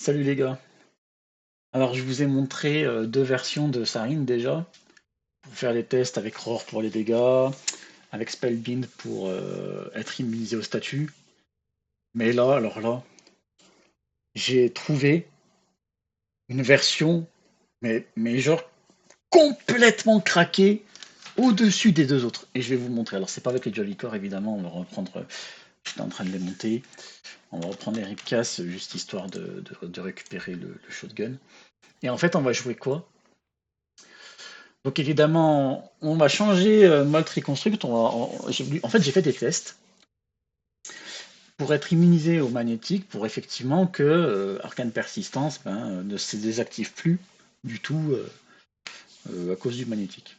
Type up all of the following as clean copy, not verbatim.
Salut les gars. Alors je vous ai montré deux versions de Sarin déjà, pour faire les tests avec Roar pour les dégâts, avec Spellbind pour être immunisé au statut. Mais là, alors là, j'ai trouvé une version, mais genre complètement craquée au-dessus des deux autres. Et je vais vous montrer. Alors c'est pas avec les Jolly Core évidemment, on va reprendre, j'étais en train de les monter. On va reprendre les Ripcass juste histoire de récupérer le shotgun. Et en fait on va jouer quoi? Donc évidemment, on va changer mode reconstruct. En fait, j'ai fait des tests pour être immunisé au magnétique, pour effectivement que Arcane Persistance ne se désactive plus du tout à cause du magnétique.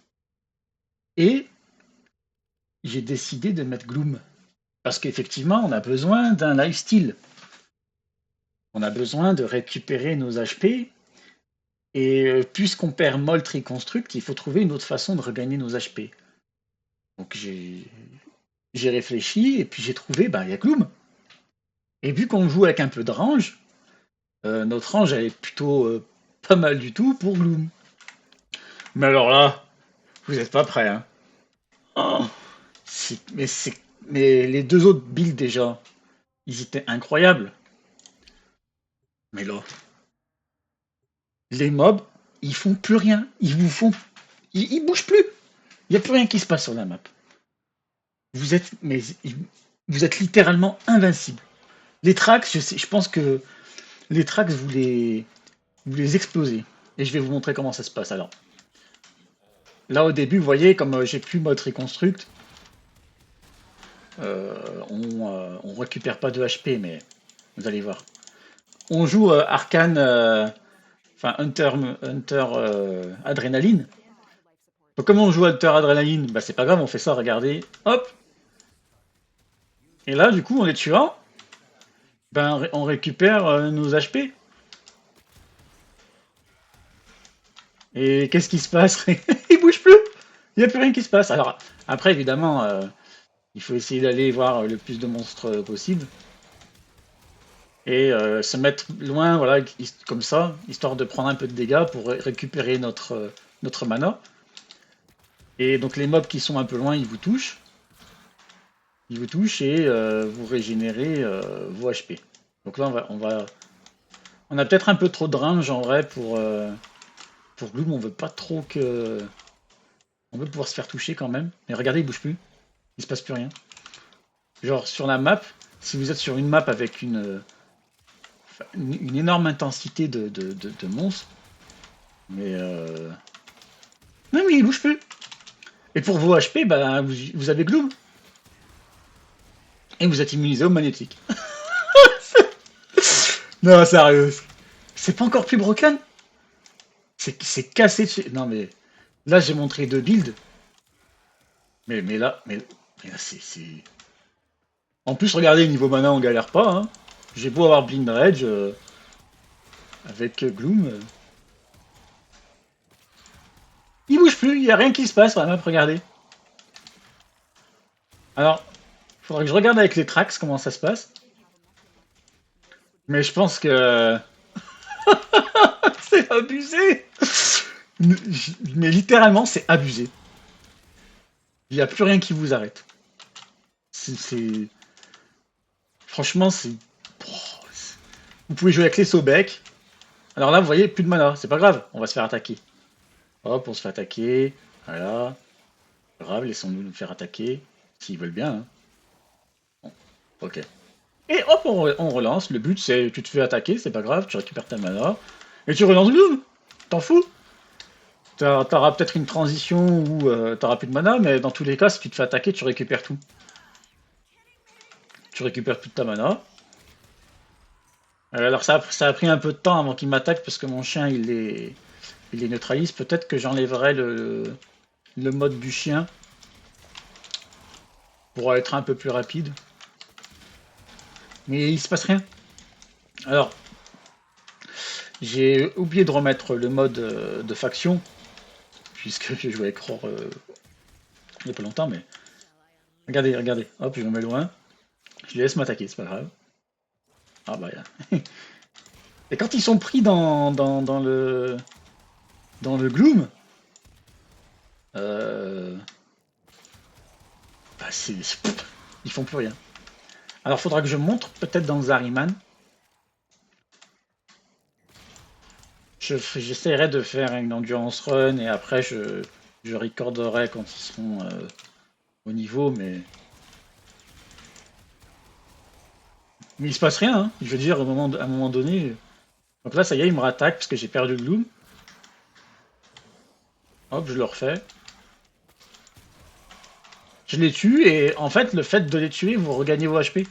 Et j'ai décidé de mettre Gloom. Parce qu'effectivement, on a besoin d'un lifesteal. On a besoin de récupérer nos HP. Et puisqu'on perd Molt Reconstruct, il faut trouver une autre façon de regagner nos HP. Donc j'ai réfléchi et puis j'ai trouvé, il y a Gloom. Et vu qu'on joue avec un peu de range, notre range elle est plutôt pas mal du tout pour Gloom. Mais alors là, vous n'êtes pas prêts, hein. Oh, mais les deux autres builds déjà, ils étaient incroyables. Mais là, les mobs, ils font plus rien. Ils bougent plus. Il n'y a plus rien qui se passe sur la map. Vous êtes, mais vous êtes littéralement invincible. Les tracks, je pense que les tracks, vous les explosez. Et je vais vous montrer comment ça se passe alors. Là, au début, vous voyez, comme j'ai plus mode reconstruct, on récupère pas de HP, mais vous allez voir. On joue Arcane, enfin Hunter Adrénaline. Donc, comment on joue Hunter Adrénaline? Bah, c'est pas grave, on fait ça, regardez. Hop! Et là, du coup, en les tuant, on récupère nos HP. Et qu'est-ce qui se passe? Ils bougent plus! Il n'y a plus rien qui se passe. Alors, après, évidemment, il faut essayer d'aller voir le plus de monstres possible. Et se mettre loin, voilà, comme ça, histoire de prendre un peu de dégâts pour récupérer notre mana. Et donc les mobs qui sont un peu loin, ils vous touchent et vous régénérez vos HP. Donc là, on a peut-être un peu trop de range en vrai pour Gloom. On veut pas trop que, on veut pouvoir se faire toucher quand même. Mais regardez, il bouge plus, il se passe plus rien. Genre sur la map, si vous êtes sur une map avec une énorme intensité de monstres, mais non, mais il bouge plus. Et pour vos HP, vous avez Gloom. Et vous êtes immunisé au magnétique. Non, sérieux. C'est pas encore plus broken. C'est cassé de chez... Non, mais là, j'ai montré deux builds. Mais là, En plus, regardez, niveau mana, on galère pas. Hein. J'ai beau avoir Blind Rage avec Gloom. Il bouge plus, il y a rien qui se passe sur la map, regardez. Alors, il faudrait que je regarde avec les tracks comment ça se passe. Mais je pense que c'est abusé. Mais littéralement, c'est abusé. Il n'y a plus rien qui vous arrête. C'est... Franchement, c'est... Oh, vous pouvez jouer avec les Sobek. Alors là, vous voyez, plus de mana. C'est pas grave, on va se faire attaquer. Hop, on se fait attaquer. Voilà. Grave, laissons-nous nous faire attaquer. S'ils veulent bien. Hein. Bon, ok. Et hop, on relance. Le but, c'est tu te fais attaquer, c'est pas grave, tu récupères ta mana. Et tu relances Bloom. T'en fous. T'auras peut-être une transition où t'auras plus de mana, mais dans tous les cas, si tu te fais attaquer, tu récupères tout. Tu récupères toute ta mana. Alors ça a pris un peu de temps avant qu'il m'attaque parce que mon chien il les neutralise. Peut-être que j'enlèverai le mode du chien pour être un peu plus rapide. Mais il se passe rien. Alors, j'ai oublié de remettre le mode de faction, puisque j'ai joué avec Roar il n'y a pas longtemps, mais regardez, regardez. Hop, je me mets loin. Je les laisse m'attaquer, c'est pas grave. Ah bah, Et quand ils sont pris dans le gloom, euh, bah ils font plus rien. Alors faudra que je montre peut-être dans Zariman. J'essaierai de faire une endurance run et après je recorderai quand ils seront au niveau, mais il se passe rien, hein. Je veux dire, à un moment donné. Donc là, ça y est, il me rattaque parce que j'ai perdu le Gloom. Hop, je le refais. Je les tue et en fait, le fait de les tuer, vous regagnez vos HP.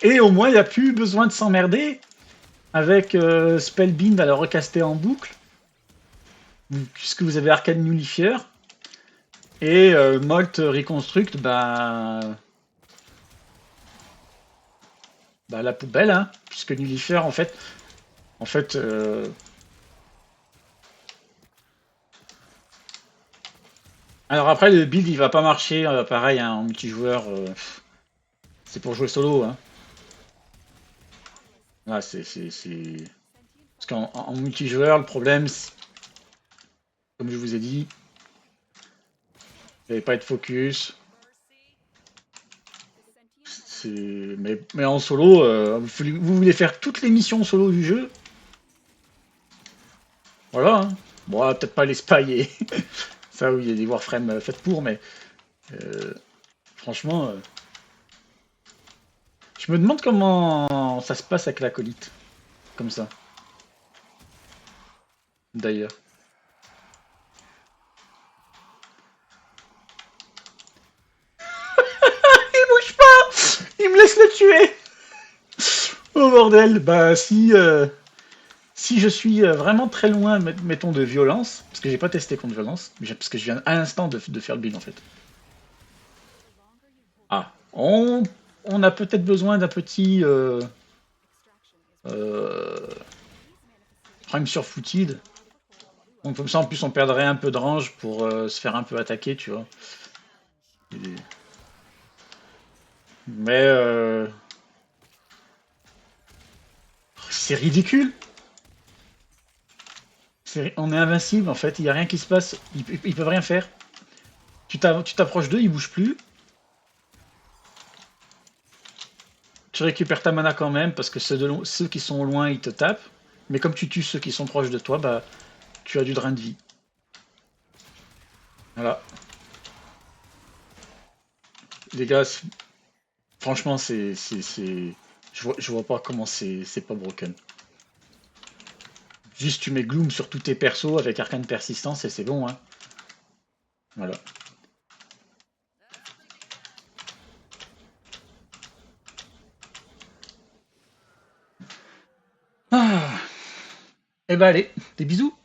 Et au moins, il n'y a plus besoin de s'emmerder avec Spellbind à le recaster en boucle, puisque vous avez Arcane Nullifier. Et Molt Reconstruct, bah la poubelle, hein, puisque Nullifier, en fait, alors après le build il va pas marcher, pareil hein, en multijoueur, c'est pour jouer solo, hein. Là, parce qu'en multijoueur, le problème, comme je vous ai dit, vous n'allez pas être focus. Mais en solo, vous voulez faire toutes les missions solo du jeu, voilà, hein. Bon, peut-être pas les spies et ça, oui, il y a des Warframe faites pour, mais euh, franchement, je me demande comment ça se passe avec l'acolyte, comme ça, d'ailleurs. Il bouge pas. Il me laisse le tuer. Oh bordel. Bah si je suis vraiment très loin, mettons, de violence, parce que j'ai pas testé contre violence, parce que je viens à l'instant de faire le build en fait. Ah, on a peut-être besoin d'un petit euh, prime sur Footed. Donc comme ça en plus on perdrait un peu de range pour se faire un peu attaquer, tu vois. Et- Mais c'est ridicule. On est invincible en fait, il n'y a rien qui se passe, ils peuvent rien faire. Tu t'approches d'eux, ils bougent plus. Tu récupères ta mana quand même, parce que ceux qui sont loin, ils te tapent. Mais comme tu tues ceux qui sont proches de toi, bah tu as du drain de vie. Voilà. Les gars, franchement, je vois pas comment c'est pas broken. Juste tu mets Gloom sur tous tes persos avec Arcane Persistance et c'est bon, hein. Voilà. Ah. Eh ben allez, des bisous.